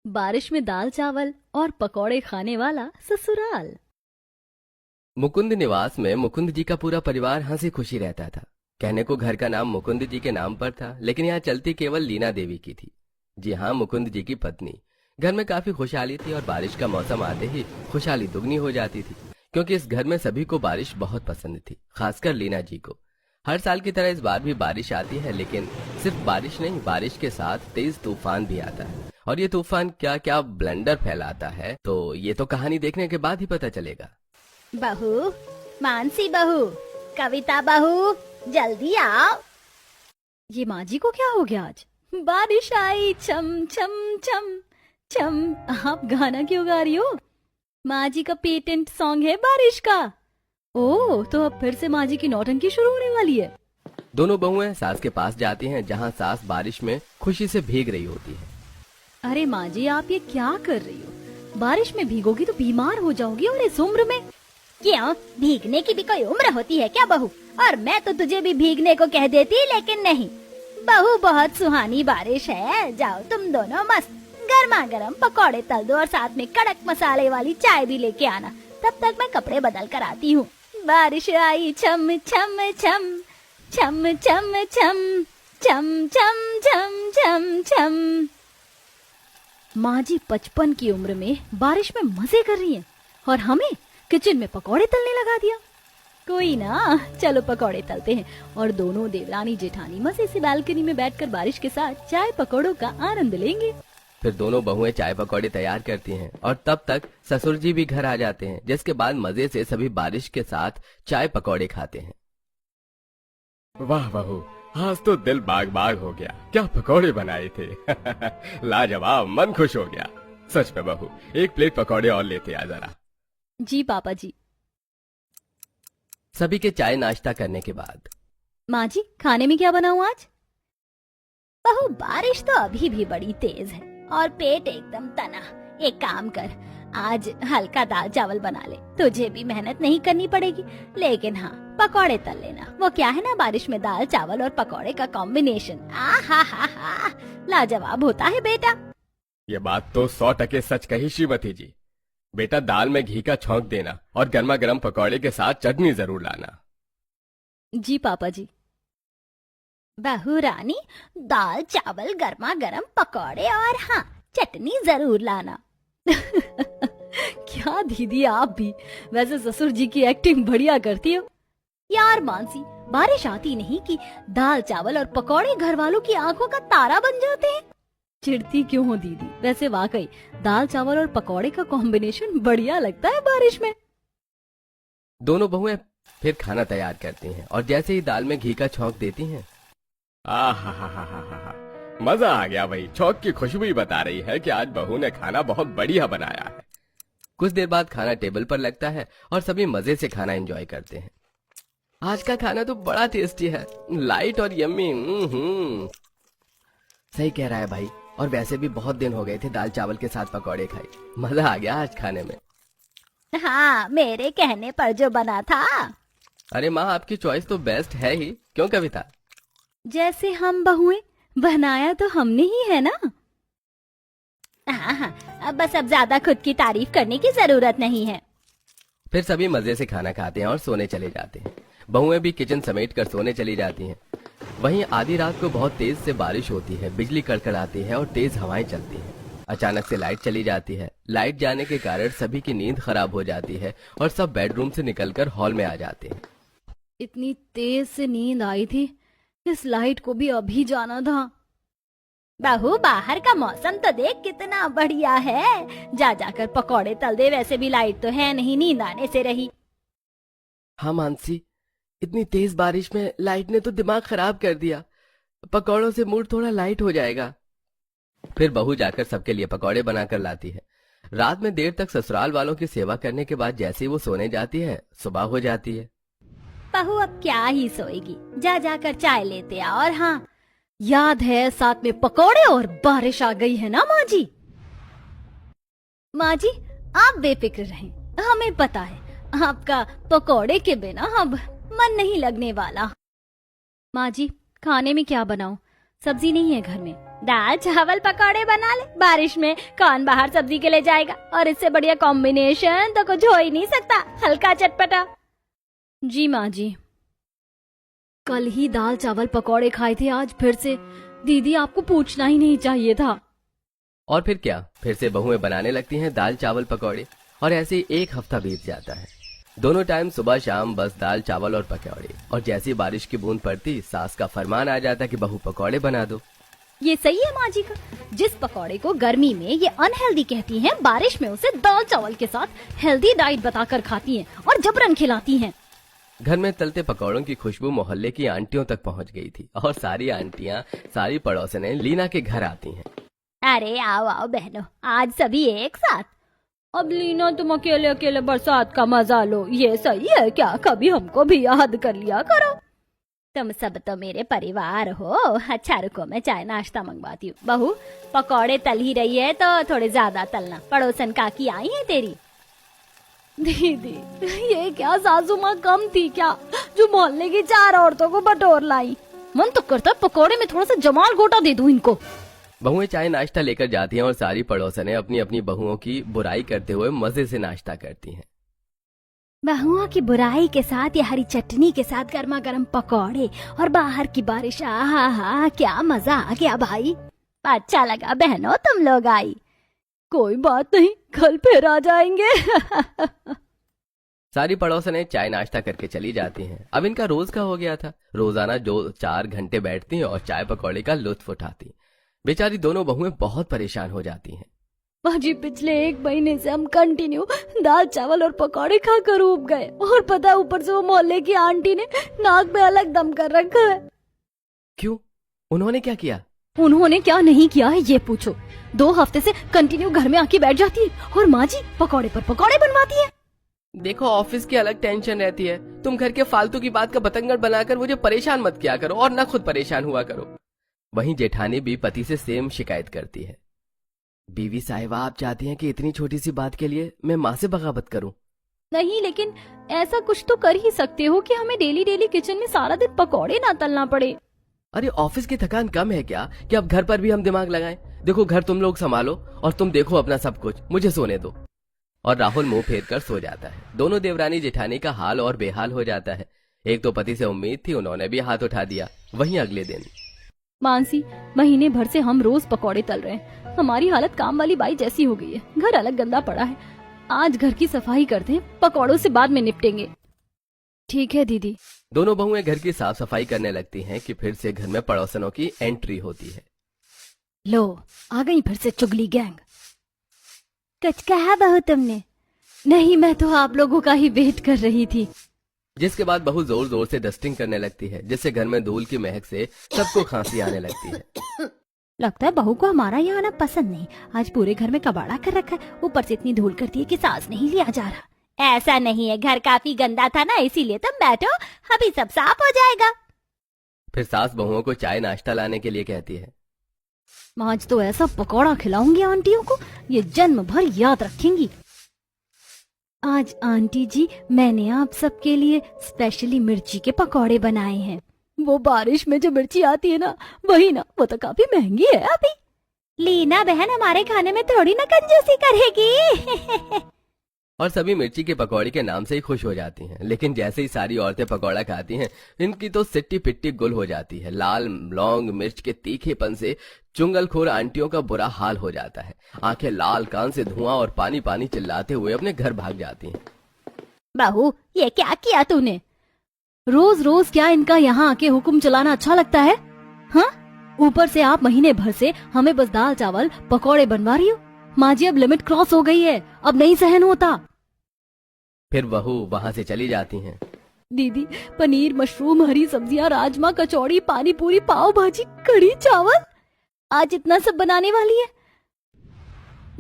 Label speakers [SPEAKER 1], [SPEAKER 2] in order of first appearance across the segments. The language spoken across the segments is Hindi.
[SPEAKER 1] बारिश में दाल चावल और पकौड़े खाने वाला ससुराल।
[SPEAKER 2] मुकुंद निवास में मुकुंद जी का पूरा परिवार हंसी खुशी रहता था। कहने को घर का नाम मुकुंद जी के नाम पर था, लेकिन यहाँ चलती केवल लीना देवी की थी। जी हाँ, मुकुंद जी की पत्नी। घर में काफी खुशहाली थी और बारिश का मौसम आते ही खुशहाली दुगनी हो जाती थी, क्योंकि इस घर में सभी को बारिश बहुत पसंद थी, खासकर लीना जी को। हर साल की तरह इस बार भी बारिश आती है, लेकिन सिर्फ बारिश नहीं, बारिश के साथ तेज तूफान भी आता है। और ये तूफान क्या क्या ब्लेंडर फैलाता है, तो ये तो कहानी देखने के बाद ही पता चलेगा।
[SPEAKER 3] बहू, मानसी बहू, कविता बहू, जल्दी आओ।
[SPEAKER 1] ये माँ जी को क्या हो गया आज? बारिश आई छम छम छम छम। आप गाना क्यों गा रही हो? माँ जी का पेटेंट सॉन्ग है बारिश का। ओह, तो अब फिर से माँ जी की नौटंकी शुरू होने वाली है।
[SPEAKER 2] दोनों बहुएं सास के पास जाती हैं, जहाँ सास बारिश में खुशी से भीग रही होती है।
[SPEAKER 1] अरे माँ जी, आप ये क्या कर रही हो? बारिश में भीगोगी तो बीमार हो जाओगी, और इस उम्र में।
[SPEAKER 3] क्यों, भीगने की भी कोई उम्र होती है क्या बहू? और मैं तो तुझे भी भीगने को कह देती, लेकिन नहीं। बहू, बहुत सुहानी बारिश है, जाओ तुम दोनों मस्त गर्मा गर्म पकौड़े तल दो और साथ में कड़क मसाले वाली चाय भी लेके आना। तब तक मैं कपड़े बदल कर आती हूँ।
[SPEAKER 1] बारिश आई छम छम छम छम छम छम छम छम छम छम छम। माँ जी 55 की उम्र में बारिश में मजे कर रही हैं, और हमें किचन में पकौड़े तलने लगा दिया। कोई ना, चलो पकौड़े तलते हैं, और दोनों देवरानी जेठानी मजे से बालकनी में बैठकर बारिश के साथ चाय पकौड़ों का आनंद लेंगे।
[SPEAKER 2] फिर दोनों बहुएं चाय पकौड़े तैयार करती हैं, और तब तक ससुर जी भी घर आ जाते हैं, जिसके बाद मजे से सभी बारिश के साथ चाय पकौड़े खाते हैं।
[SPEAKER 4] वाह बहू, आज तो दिल बाग बाग हो गया। क्या पकौड़े बनाए थे। लाजवाब, मन खुश हो गया। सच में बहू, एक प्लेट पकौड़े और लेते आ जरा।
[SPEAKER 1] जी पापा जी।
[SPEAKER 2] सभी के चाय नाश्ता करने के बाद,
[SPEAKER 1] माँ जी, खाने में क्या बनाऊं आज?
[SPEAKER 3] बहू, बारिश तो अभी भी बड़ी तेज है और पेट एकदम तना। एक काम कर, आज हल्का दाल चावल बना ले, तुझे भी मेहनत नहीं करनी पड़ेगी। लेकिन हाँ, पकौड़े तल लेना। वो क्या है ना, बारिश में दाल चावल और पकौड़े का कॉम्बिनेशन आहा लाजवाब होता है बेटा।
[SPEAKER 4] ये बात तो 100% सच कही श्रीमती जी। बेटा, दाल में घी का छौंक देना और गर्मा गर्म पकौड़े के साथ चटनी जरूर लाना।
[SPEAKER 1] जी पापा जी।
[SPEAKER 3] बहू रानी, दाल चावल गर्मा गर्म पकौड़े और हाँ, चटनी जरूर लाना।
[SPEAKER 1] क्या दीदी, आप भी। वैसे ससुर जी की एक्टिंग बढ़िया करती हो। यार मानसी, बारिश आती नहीं कि दाल चावल और पकौड़े घर वालों की आंखों का तारा बन जाते हैं। चिढ़ती क्यों हो दीदी? वैसे वाकई दाल चावल और पकौड़े का कॉम्बिनेशन बढ़िया लगता है बारिश में।
[SPEAKER 2] दोनों बहुएं फिर खाना तैयार करती हैं, और जैसे ही दाल में घी का छौंक देती हैं,
[SPEAKER 4] आहा, मजा आ गया भाई। छौंक की खुशबू ही बता रही है कि आज बहू ने खाना बहुत बढ़िया बनाया है।
[SPEAKER 2] कुछ देर बाद खाना टेबल पर लगता है और सभी मजे से खाना एंजॉय करते हैं। आज का खाना तो बड़ा टेस्टी है, लाइट और यम्मी। सही कह रहा है भाई, और वैसे भी बहुत दिन हो गए थे दाल चावल के साथ पकौड़े खाए। मजा आ गया आज खाने में।
[SPEAKER 3] हाँ, मेरे कहने पर जो बना था।
[SPEAKER 2] अरे माँ, आपकी चॉइस तो बेस्ट है ही। क्यों कविता?
[SPEAKER 1] जैसे हम बहुएं, बनाया तो हमने ही है ना।
[SPEAKER 3] हाँ, अब बस अब ज्यादा खुद की तारीफ करने की जरूरत नहीं है।
[SPEAKER 2] फिर सभी मजे से खाना खाते हैं और सोने चले जाते हैं। बहुएं भी किचन समेट कर सोने चली जाती हैं। वहीं आधी रात को बहुत तेज से बारिश होती है, बिजली कड़कड़ाती है और तेज हवाएं चलती हैं। अचानक से लाइट चली जाती है। लाइट जाने के कारण सभी की नींद खराब हो जाती है और सब बेडरूम से निकलकर हॉल में आ जाते हैं।
[SPEAKER 1] इतनी तेज से नींद आई थी, इस लाइट को भी अभी जाना था।
[SPEAKER 3] बहू, बाहर का मौसम तो देख कितना बढ़िया है। जा जाकर पकौड़े तल दे, वैसे भी लाइट तो है नहीं, नींद आने से रही।
[SPEAKER 2] हाँ मानसी, इतनी तेज बारिश में लाइट ने तो दिमाग खराब कर दिया। पकौड़ों से मूड थोड़ा लाइट हो जाएगा। फिर बहू जाकर सबके लिए पकौड़े बनाकर लाती है। रात में देर तक ससुराल वालों की सेवा करने के बाद जैसे ही वो सोने जाती है, सुबह हो जाती है।
[SPEAKER 3] बहू, अब क्या ही सोएगी, जा जाकर चाय लेते आ। और हाँ,
[SPEAKER 1] याद है साथ में पकौड़े और बारिश आ गई है ना माँ जी। माँ जी, आप बेफिक्र रहें, हमें पता है आपका पकौड़े के बिना अब मन नहीं लगने वाला। माँ जी, खाने में क्या बनाऊं? सब्जी नहीं है घर में।
[SPEAKER 3] दाल चावल पकौड़े बना ले, बारिश में कौन बाहर सब्जी के लिए जाएगा। और इससे बढ़िया कॉम्बिनेशन तो कुछ हो ही नहीं सकता, हल्का चटपटा।
[SPEAKER 1] जी माँ जी, कल ही दाल चावल पकौड़े खाए थे, आज फिर से। दीदी आपको पूछना ही नहीं चाहिए था।
[SPEAKER 2] और फिर क्या, फिर से बहुएं बनाने लगती हैं दाल चावल पकौड़े, और ऐसे ही एक हफ्ता बीत जाता है। दोनों टाइम सुबह शाम बस दाल चावल और पकौड़े, और जैसी बारिश की बूंद पड़ती सास का फरमान आ जाता कि बहू पकौड़े बना दो।
[SPEAKER 1] ये सही है माँ जी का। जिस पकौड़े को गर्मी में ये अनहेल्दी कहती हैं, बारिश में उसे दाल चावल के साथ हेल्दी डाइट बताकर खाती हैं और जबरन खिलाती हैं।
[SPEAKER 2] घर में तलते पकौड़ों की खुशबू मोहल्ले की आंटियों तक पहुंच गई थी, और सारी आंटियां, सारी पड़ोसनें लीना के घर आती हैं।
[SPEAKER 3] अरे आओ आओ बहनों, आज सभी एक साथ।
[SPEAKER 1] अब लीना तुम अकेले अकेले बरसात का मजा लो, ये सही है क्या? कभी हमको भी याद कर लिया करो।
[SPEAKER 3] तुम सब तो मेरे परिवार हो। अच्छा रुको, मैं चाय नाश्ता मंगवाती हूँ। बहू, पकौड़े तल ही रही है तो थोड़े ज्यादा तलना, पड़ोसन काकी आई है तेरी।
[SPEAKER 1] दीदी ये क्या सासू माँ कम थी क्या, जो मोहल्ले की 4 औरतों को बटोर लाई? मन तो करता पकौड़े में थोड़ा सा जमाल गोटा दे दूं इनको।
[SPEAKER 2] बहुएं चाय नाश्ता लेकर जाती हैं, और सारी पड़ोसनें अपनी अपनी बहुओं की बुराई करते हुए मजे से नाश्ता करती हैं।
[SPEAKER 3] बहुओं की बुराई के साथ या हरी चटनी के साथ गर्मा गर्म पकौड़े और बाहर की बारिश, आहा हा, क्या मजा आ गया भाई। अच्छा लगा बहनों तुम लोग आई।
[SPEAKER 1] कोई बात नहीं, कल फिर आ जाएंगे।
[SPEAKER 2] सारी पड़ोसनें चाय नाश्ता करके चली जाती हैं। अब इनका रोज का हो गया था, रोजाना जो 4 घंटे बैठती हैं और चाय पकौड़े का लुत्फ उठाती। बेचारी दोनों बहुएं बहुत परेशान हो जाती हैं।
[SPEAKER 1] जी पिछले 1 महीने से हम कंटिन्यू दाल चावल और पकौड़े खाकर ऊब गए, और पता ऊपर से वो मोहल्ले की आंटी ने नाक में अलग दम कर रखा है।
[SPEAKER 2] क्यों, उन्होंने क्या किया?
[SPEAKER 1] उन्होंने क्या नहीं किया है ये पूछो। 2 हफ्ते से कंटिन्यू घर में आके बैठ जाती है और माँ जी पकौड़े पर पकौड़े बनवाती है।
[SPEAKER 2] देखो, ऑफिस की अलग टेंशन रहती है, तुम घर के फालतू की बात का बतंगड़ बनाकर मुझे परेशान मत किया करो, और न खुद परेशान हुआ करो। वहीं जेठानी भी पति से सेम शिकायत करती है। बीवी साहिबा, आप चाहती हैं कि इतनी छोटी सी बात के लिए मैं माँ से बगावत करूं?
[SPEAKER 1] नहीं, लेकिन ऐसा कुछ तो कर ही सकते हो कि हमें डेली डेली किचन में सारा दिन पकौड़े ना तलना पड़े।
[SPEAKER 2] अरे ऑफिस की थकान कम है क्या कि अब घर पर भी हम दिमाग लगाएं? देखो, घर तुम लोग संभालो और तुम देखो अपना सब कुछ, मुझे सोने दो। और राहुल मुंह फेर कर सो जाता है। दोनों देवरानी जेठानी का हाल और बेहाल हो जाता है। एक तो पति से उम्मीद थी, उन्होंने भी हाथ उठा दिया। वहीं अगले दिन,
[SPEAKER 1] मानसी, महीने भर से हम रोज पकौड़े तल रहे हैं, हमारी हालत काम वाली बाई जैसी हो गई है। घर अलग गंदा पड़ा है, आज घर की सफाई करते हैं, पकौड़ों से बाद में निपटेंगे। ठीक है दीदी।
[SPEAKER 2] दोनों बहुएं घर की साफ सफाई करने लगती हैं कि फिर से घर में पड़ोसनों की एंट्री होती है।
[SPEAKER 1] लो, आ गई फिर से चुगली गैंग।
[SPEAKER 3] कुछ कहा बहू तुमने?
[SPEAKER 1] नहीं, मैं तो आप लोगों का ही वेट कर रही थी।
[SPEAKER 2] जिसके बाद बहू जोर जोर से डस्टिंग करने लगती है, जिससे घर में धूल की महक से सबको खांसी आने लगती है।
[SPEAKER 3] लगता है बहू को हमारा यहाँ आना पसंद नहीं। आज पूरे घर में कबाड़ा कर रखा है, ऊपर से इतनी धूल करती है कि सांस नहीं लिया जा रहा। ऐसा नहीं है, घर काफी गंदा था ना, इसीलिए तुम बैठो, अभी सब साफ हो जाएगा।
[SPEAKER 2] फिर सास बहुओं को चाय नाश्ता लाने के लिए कहती है।
[SPEAKER 1] आज तो ऐसा पकौड़ा खिलाऊंगी आंटियों को, ये जन्म भर याद रखेंगी। आज आंटी जी, मैंने आप सबके लिए स्पेशली मिर्ची के पकौड़े बनाए हैं। वो बारिश में जो मिर्ची आती है ना, वही ना, वो तो काफी महंगी है अभी।
[SPEAKER 3] लीना बहन हमारे खाने में थोड़ी ना कंजूसी करेगी।
[SPEAKER 2] और सभी मिर्ची के पकौड़े के नाम से ही खुश हो जाती हैं। लेकिन जैसे ही सारी औरतें पकौड़ा खाती हैं, इनकी तो सिट्टी पिट्टी गुल हो जाती है। लाल लौंग मिर्च के तीखेपन से चुंगलखोर आंटियों का बुरा हाल हो जाता है। आंखें लाल, कान से धुआं और पानी पानी चिल्लाते हुए अपने घर भाग जाती हैं।
[SPEAKER 3] बहू, ये क्या किया तूने?
[SPEAKER 1] रोज रोज क्या इनका यहाँ आके हुक्म चलाना अच्छा लगता है? हाँ, ऊपर से आप महीने भर से हमें बस दाल चावल पकौड़े बनवा रही हो। माँ जी, अब लिमिट क्रॉस हो गई है, अब नहीं सहन होता।
[SPEAKER 2] फिर बहू वहाँ से चली जाती हैं।
[SPEAKER 1] दीदी, पनीर, मशरूम, हरी सब्जियाँ, राजमा, कचौड़ी, पानी पूरी, पाव भाजी, कढ़ी चावल, आज इतना सब बनाने वाली है।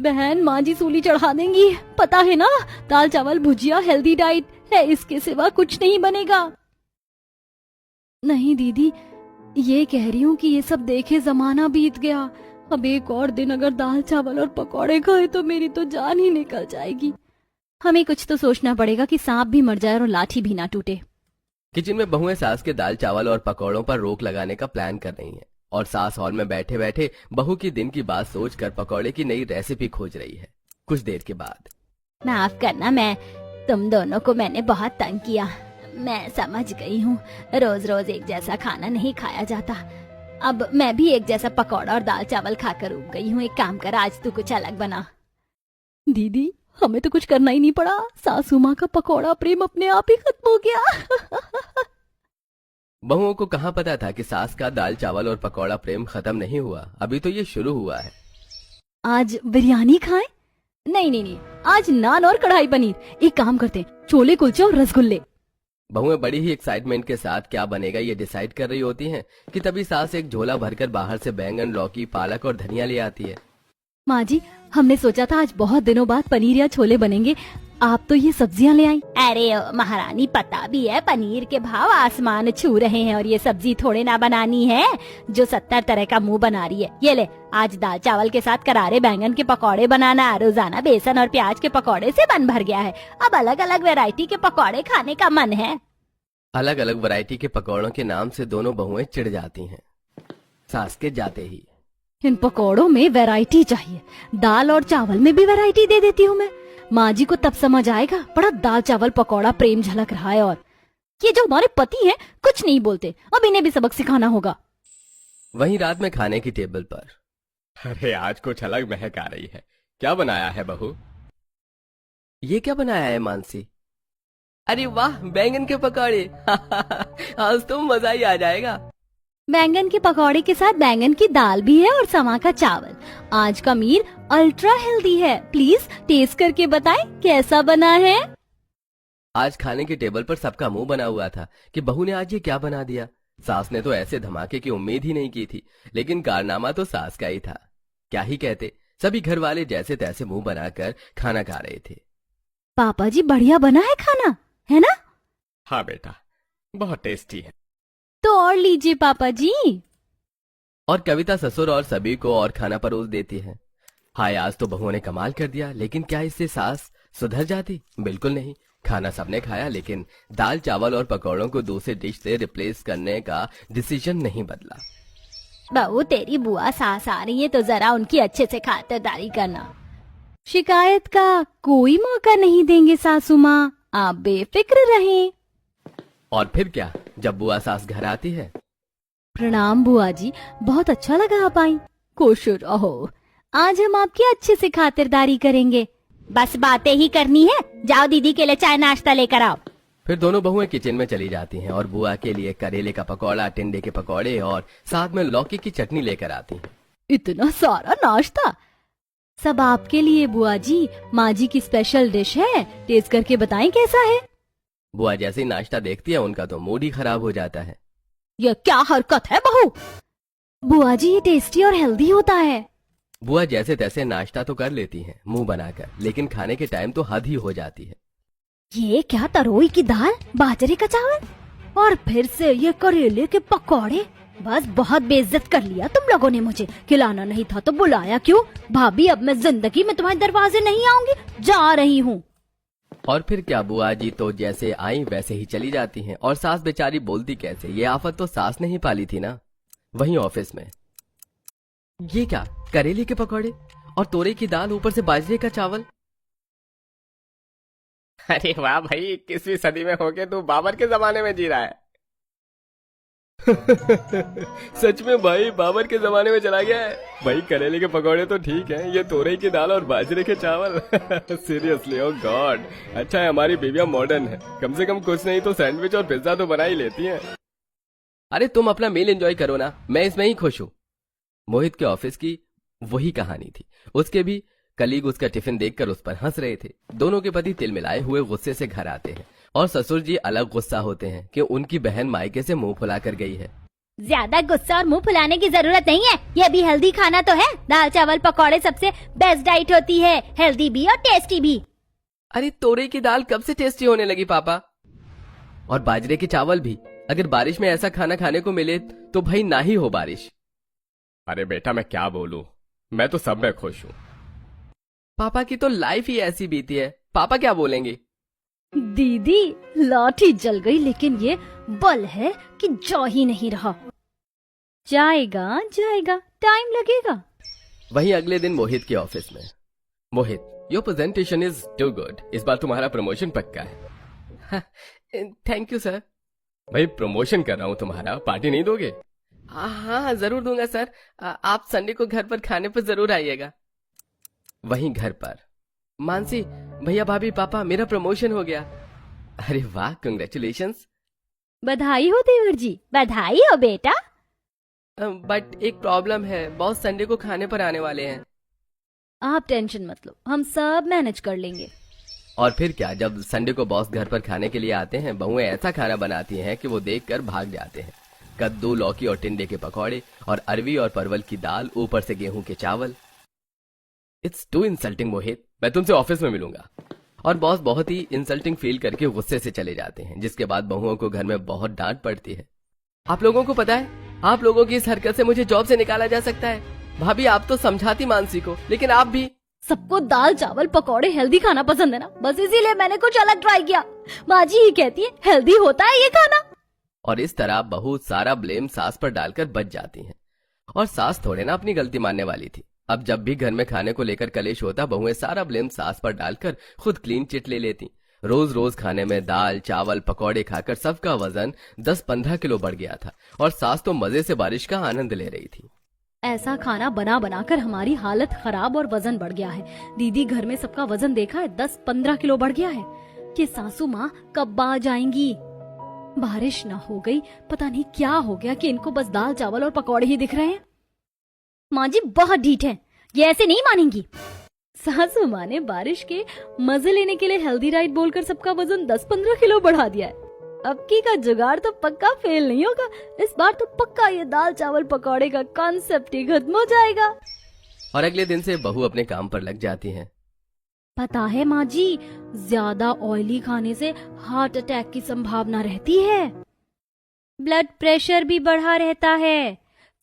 [SPEAKER 1] बहन, माँ जी सूली चढ़ा देंगी, पता है ना। दाल चावल भुजिया हेल्दी डाइट है, इसके सिवा कुछ नहीं बनेगा। नहीं दीदी, ये कह रही हूँ कि ये सब देखे जमाना बीत गया। अब एक और दिन अगर दाल चावल और पकौड़े खाए तो मेरी तो जान ही निकल जाएगी। हमें कुछ तो सोचना पड़ेगा कि सांप भी मर जाए और लाठी भी ना टूटे।
[SPEAKER 2] किचन में बहुएं सास के दाल चावल और पकौड़ों पर रोक लगाने का प्लान कर रही हैं। और सास हॉल में बैठे बैठे बहू की दिन की बात सोचकर पकौड़े की नई रेसिपी खोज रही है। कुछ देर के बाद,
[SPEAKER 3] माफ करना, मैं तुम दोनों को मैंने बहुत तंग किया। मैं समझ गई हूँ, रोज रोज एक जैसा खाना नहीं खाया जाता। अब मैं भी एक जैसा पकौड़ा और दाल चावल खाकर उब गई हूँ। एक काम कर, आज तू कुछ अलग बना।
[SPEAKER 1] दीदी, हमें तो कुछ करना ही नहीं पड़ा। सासू माँ का पकौड़ा प्रेम अपने आप ही खत्म हो गया।
[SPEAKER 2] बहुओं को कहाँ पता था कि सास का दाल चावल और पकौड़ा प्रेम खत्म नहीं हुआ, अभी तो ये शुरू हुआ है।
[SPEAKER 1] आज बिरयानी खाएं? नहीं नहीं नहीं, आज नान और कढ़ाई पनीर। एक काम करते हैं, छोले कुलचे और रसगुल्ले।
[SPEAKER 2] बहुएं बड़ी ही एक्साइटमेंट के साथ क्या बनेगा ये डिसाइड कर रही होती हैं कि तभी सास एक झोला भरकर बाहर से बैंगन, लौकी, पालक और धनिया ले आती है।
[SPEAKER 1] माँ जी, हमने सोचा था आज बहुत दिनों बाद पनीर या छोले बनेंगे, आप तो ये सब्जियां ले आई।
[SPEAKER 3] अरे महारानी, पता भी है पनीर के भाव आसमान छू रहे हैं और ये सब्जी थोड़े ना बनानी है जो 70 तरह का मुंह बना रही है। ये ले, आज दाल चावल के साथ करारे बैंगन के पकौड़े बनाना। रोजाना बेसन और प्याज के पकौड़े से मन भर गया है, अब अलग अलग वैरायटी के पकौड़े खाने का मन है।
[SPEAKER 2] अलग अलग वैरायटी के पकौड़ों के नाम से दोनों बहुएं चिढ़ जाती हैं। सास के जाते ही,
[SPEAKER 1] इन पकौड़ों में वैरायटी चाहिए, दाल और चावल में भी वैरायटी दे देती हूँ मैं। माँ जी को तब समझ आएगा बड़ा दाल चावल पकौड़ा प्रेम झलक रहा है। और ये जो हमारे पति हैं कुछ नहीं बोलते, अब इन्हें भी सबक सिखाना होगा।
[SPEAKER 2] वहीं रात में खाने की टेबल पर,
[SPEAKER 4] अरे आज कुछ अलग महक आ रही है। क्या बनाया है बहू?
[SPEAKER 2] ये क्या बनाया है मानसी? अरे वाह, बैंगन के पकौड़े। आज तो मजा ही आ जाएगा।
[SPEAKER 1] बैंगन के पकौड़े के साथ बैंगन की दाल भी है और समा का चावल। आज का मील अल्ट्रा हेल्दी है, प्लीज टेस्ट करके बताएं कैसा बना है।
[SPEAKER 2] आज खाने की टेबल पर सबका मुंह बना हुआ था कि बहू ने आज ये क्या बना दिया। सास ने तो ऐसे धमाके की उम्मीद ही नहीं की थी, लेकिन कारनामा तो सास का ही था। क्या ही कहते, सभी घर वाले जैसे तैसे मुंह बनाकर खाना खा रहे थे।
[SPEAKER 1] पापा जी, बढ़िया बना है खाना, है ना?
[SPEAKER 4] हाँ बेटा, बहुत टेस्टी है।
[SPEAKER 1] तो और लीजिए पापा जी।
[SPEAKER 2] और कविता ससुर और सभी को और खाना परोस देती है। हाय, आज तो बहुओं ने कमाल कर दिया, लेकिन क्या इससे सास सुधर जाती? बिल्कुल नहीं। खाना सबने खाया, लेकिन दाल चावल और पकौड़ों को दूसरे डिश से रिप्लेस करने का डिसीजन नहीं बदला।
[SPEAKER 3] बहू, तेरी बुआ सास आ रही है तो जरा उनकी अच्छे से खातिरदारी करना।
[SPEAKER 1] शिकायत का कोई मौका नहीं देंगे सासू माँ, आप बेफिक्र रहें।
[SPEAKER 2] और फिर क्या, जब बुआ सास घर आती है,
[SPEAKER 1] प्रणाम बुआ जी, बहुत अच्छा लगा आप आई। खुश रहो, आज हम आपकी अच्छे से खातिरदारी करेंगे।
[SPEAKER 3] बस बातें ही करनी है, जाओ दीदी के लिए चाय नाश्ता लेकर आओ।
[SPEAKER 2] फिर दोनों बहुएं किचन में चली जाती हैं और बुआ के लिए करेले का पकौड़ा, टिंडे के पकौड़े और साथ में लौकी की चटनी लेकर आती हैं।
[SPEAKER 1] इतना सारा नाश्ता सब आपके लिए बुआ जी, माँ जी की स्पेशल डिश है, टेस्ट करके बताएं कैसा है।
[SPEAKER 2] बुआ जैसे ही नाश्ता देखती है उनका तो मूड ही खराब हो जाता है।
[SPEAKER 1] यह क्या हरकत है बहू? बुआ जी, ये टेस्टी और हेल्दी होता है।
[SPEAKER 2] बुआ जैसे तैसे नाश्ता तो कर लेती हैं मुंह बनाकर, लेकिन खाने के टाइम तो हद ही हो जाती है।
[SPEAKER 1] ये क्या, तरोई की दाल, बाजरे का चावल और फिर से ये करेले के पकौड़े। बस बहुत बेइज्जत कर लिया तुम लोगों ने मुझे। खिलाना नहीं था तो बुलाया क्यों? भाभी, अब मैं जिंदगी में तुम्हारे दरवाजे नहीं आऊंगी, जा रही हूँ।
[SPEAKER 2] और फिर क्या, बुआ जी तो जैसे आई वैसे ही चली जाती हैं और सास बेचारी बोलती कैसे, ये आफत तो सास ने ही पाली थी ना। वहीं ऑफिस में, ये क्या, करेले के पकौड़े और तोरे की दाल, ऊपर से बाजरे का चावल।
[SPEAKER 4] अरे वाह भाई, 21वीं सदी में होके तू बाबर के जमाने में जी रहा है। सच में भाई, बाबर के जमाने में चला गया है भाई। करेले के पकौड़े तो ठीक है, ये तोरई की दाल और बाजरे के चावल। सीरियसली, ओ गॉड। अच्छा है हमारी बीवियां मॉडर्न है, कम से कम कुछ नहीं तो सैंडविच और पिज्जा तो बना ही लेती हैं।
[SPEAKER 2] अरे तुम अपना मील एंजॉय करो ना, मैं इसमें ही खुश हूँ। मोहित के ऑफिस की वही कहानी थी। उसके भी कलीग उसका टिफिन देखकर उस पर हंस रहे थे। दोनों के पति तिलमिलाए हुए गुस्से से घर आते हैं और ससुर जी अलग गुस्सा होते हैं कि उनकी बहन मायके से मुंह फुला कर गई है।
[SPEAKER 3] ज्यादा गुस्सा और मुंह फुलाने की जरूरत नहीं है, ये भी हेल्दी खाना तो है। दाल चावल पकौड़े सबसे बेस्ट डाइट होती है, हेल्दी भी और टेस्टी भी।
[SPEAKER 2] अरे तोरे की दाल कब से टेस्टी होने लगी पापा? और बाजरे के चावल भी। अगर बारिश में ऐसा खाना खाने को मिले तो भाई ना ही हो बारिश।
[SPEAKER 4] अरे बेटा, मैं क्या बोलूं, मैं तो सब में खुश हूँ।
[SPEAKER 2] पापा की तो लाइफ ही ऐसी बीती है, पापा क्या बोलेंगे?
[SPEAKER 1] दीदी, लाठी जल गई, लेकिन ये बल है कि जा ही नहीं रहा। जाएगा जाएगा, टाइम लगेगा।
[SPEAKER 2] वहीं अगले दिन मोहित के ऑफिस में। Mohit, your presentation is too good, इस बार तुम्हारा प्रमोशन पक्का है। Thank you sir.
[SPEAKER 4] भाई प्रमोशन कर रहा हूँ तुम्हारा, पार्टी नहीं दोगे?
[SPEAKER 2] हाँ जरूर दूंगा सर, आप संडे को घर पर खाने पर जरूर आइएगा। वहीं घर पर मानसी, भैया भाभी पापा, मेरा प्रमोशन हो गया। अरे वाह, कंग्रेचुलेशंस।
[SPEAKER 1] बधाई हो देवर जी,
[SPEAKER 3] बधाई हो बेटा।
[SPEAKER 2] बट एक प्रॉब्लम है, बॉस संडे को खाने पर आने वाले हैं।
[SPEAKER 1] आप टेंशन मत लो, हम सब मैनेज कर लेंगे।
[SPEAKER 2] और फिर क्या, जब संडे को बॉस घर पर खाने के लिए आते हैं, बहुएं ऐसा खाना बनाती हैं कि वो देखकर भाग जाते हैं। कद्दू, लौकी और टिंडे के पकौड़े, और अरवी और परवल की दाल, ऊपर से गेहूं के चावल। इट्स टू इंसल्टिंग मोहित,
[SPEAKER 4] मैं तुमसे ऑफिस में मिलूंगा।
[SPEAKER 2] और बॉस बहुत ही इंसल्टिंग फील करके गुस्से से चले जाते हैं, जिसके बाद बहुओं को घर में बहुत डांट पड़ती है। आप लोगों को पता है, आप लोगों की इस हरकत से मुझे जॉब से निकाला जा सकता है। भाभी आप तो समझाती मानसी को, लेकिन आप भी।
[SPEAKER 1] सबको दाल चावल पकौड़े हेल्दी खाना पसंद है ना, बस इसीलिए मैंने कुछ अलग ट्राई किया। माँ जी ही कहती है हेल्दी होता है ये खाना।
[SPEAKER 2] और इस तरह बहू सारा ब्लेम सास पर डालकर बच जाती हैं। और सास थोड़े ना अपनी गलती मानने वाली थी। अब जब भी घर में खाने को लेकर कलेश होता, बहुएं सारा ब्लेम सास पर डालकर खुद क्लीन चिट ले लेती। रोज रोज खाने में दाल चावल पकौड़े खाकर सबका वजन 10-15 किलो बढ़ गया था, और सास तो मजे से बारिश का आनंद ले रही थी।
[SPEAKER 1] ऐसा खाना बना बनाकर हमारी हालत खराब और वजन बढ़ गया है। दीदी घर में सबका वजन देखा है, 10-15 किलो बढ़ गया है। ये सासू माँ कब आ जाएंगी? बारिश ना हो गई, पता नहीं क्या हो गया कि इनको बस दाल चावल और पकौड़े ही दिख रहे हैं। माँ जी बहुत ढीठ है, ये ऐसे नहीं मानेंगी। सासू माँ ने बारिश के मजे लेने के लिए हेल्दी डाइट बोलकर सबका वजन 10-15 किलो बढ़ा दिया है। अब की का जुगाड़ तो पक्का फेल नहीं होगा। इस बार तो पक्का ये दाल चावल पकौड़े का कॉन्सेप्ट ही खत्म हो जाएगा।
[SPEAKER 2] और अगले दिन से बहू अपने काम पर लग जाती है।
[SPEAKER 1] पता है माँ जी, ज्यादा ऑयली खाने से हार्ट अटैक की संभावना रहती है। ब्लड प्रेशर भी बढ़ा रहता है।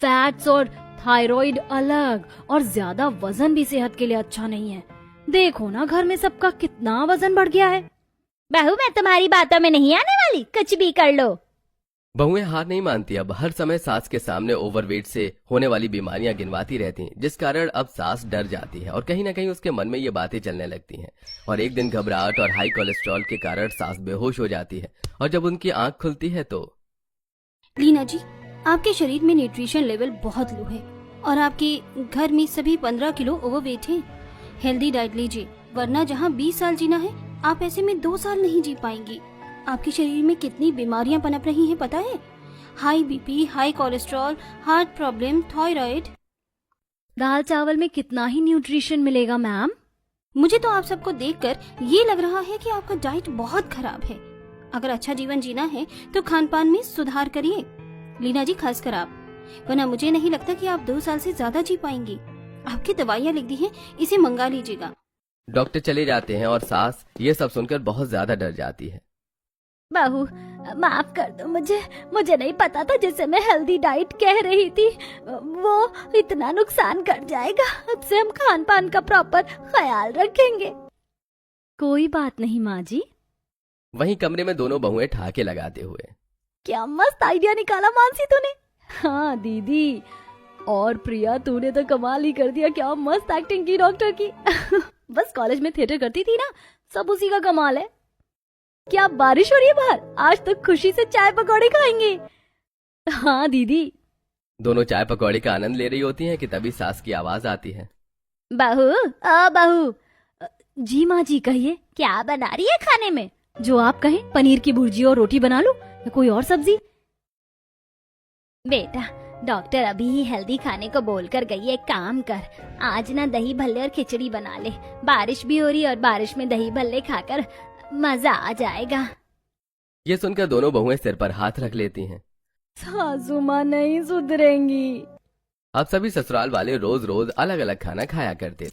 [SPEAKER 1] फैट्स और थायराइड अलग, और ज्यादा वजन भी सेहत के लिए अच्छा नहीं है। देखो ना घर में सबका कितना वजन बढ़ गया है।
[SPEAKER 3] बहू मैं तुम्हारी बातों में नहीं आने वाली, कुछ भी कर लो।
[SPEAKER 2] बहुएं हार नहीं मानती। अब हर समय सास के सामने ओवरवेट से होने वाली बीमारियां गिनवाती रहती हैं, जिस कारण अब सास डर जाती है और कहीं ना कहीं उसके मन में ये बातें चलने लगती हैं। और एक दिन घबराहट और हाई कोलेस्ट्रॉल के कारण सास बेहोश हो जाती है, और जब उनकी आंख खुलती है तो
[SPEAKER 5] लीना जी, आपके शरीर में न्यूट्रिशन लेवल बहुत लो है और आपके घर में सभी 15 किलो ओवरवेट हैं। हेल्दी डाइट लीजिए, वरना जहाँ 20 साल जीना है आप ऐसे में 2 साल नहीं जी पाएंगी। आपके शरीर में कितनी बीमारियां पनप रही हैं पता है? High BP, high cholesterol, heart problem, thyroid.
[SPEAKER 1] दाल चावल में कितना ही न्यूट्रिशन मिलेगा मैम?
[SPEAKER 5] मुझे तो आप सबको देखकर ये लग रहा है कि आपका डाइट बहुत खराब है। अगर अच्छा जीवन जीना है तो खान पान में सुधार करिए लीना जी, खासकर आप, वरना मुझे नहीं लगता कि आप 2 साल से ज्यादा जी पाएंगी। आपकी दवाइयाँ लिख दी हैं, इसे मंगा लीजिएगा।
[SPEAKER 2] डॉक्टर चले जाते हैं और सास ये सब सुनकर बहुत ज्यादा डर जाती है।
[SPEAKER 3] बहू माफ कर दो मुझे नहीं पता था जिसे मैं हेल्दी डाइट कह रही थी, वो इतना नुकसान कर जाएगा। अब से हम खान पान का प्रॉपर ख्याल रखेंगे।
[SPEAKER 1] कोई बात नहीं माँ जी।
[SPEAKER 2] वहीं कमरे में दोनों बहुएं ठहाके लगाते हुए,
[SPEAKER 3] क्या मस्त आइडिया निकाला मानसी तूने।
[SPEAKER 1] हाँ दीदी, और प्रिया तूने तो कमाल ही कर दिया, क्या मस्त एक्टिंग की डॉक्टर की। बस कॉलेज में थिएटर करती थी ना, सब उसी का कमाल है। क्या बारिश हो रही है बाहर? आज तो खुशी से चाय पकौड़े खाएंगे। हाँ दीदी।
[SPEAKER 2] दोनों चाय पकौड़े का आनंद ले रही होती हैं कि तभी सास की आवाज आती है।
[SPEAKER 3] बहू
[SPEAKER 1] जी माँ जी कहिए।
[SPEAKER 3] क्या बना रही है खाने में?
[SPEAKER 1] जो आप कहें, पनीर की भुर्जी और रोटी बना लो या कोई और सब्जी।
[SPEAKER 3] बेटा डॉक्टर अभी ही हेल्दी खाने को बोलकर गई, एक काम कर, आज ना दही भल्ले और खिचड़ी बना ले। बारिश भी हो रही है और बारिश में दही भल्ले खाकर मजा आ जाएगा।
[SPEAKER 2] ये सुनकर दोनों बहुएं सिर पर हाथ रख लेती हैं।
[SPEAKER 1] सासू माँ नहीं सुधरेंगी।
[SPEAKER 2] अब सभी ससुराल वाले रोज रोज अलग अलग खाना खाया करते थे।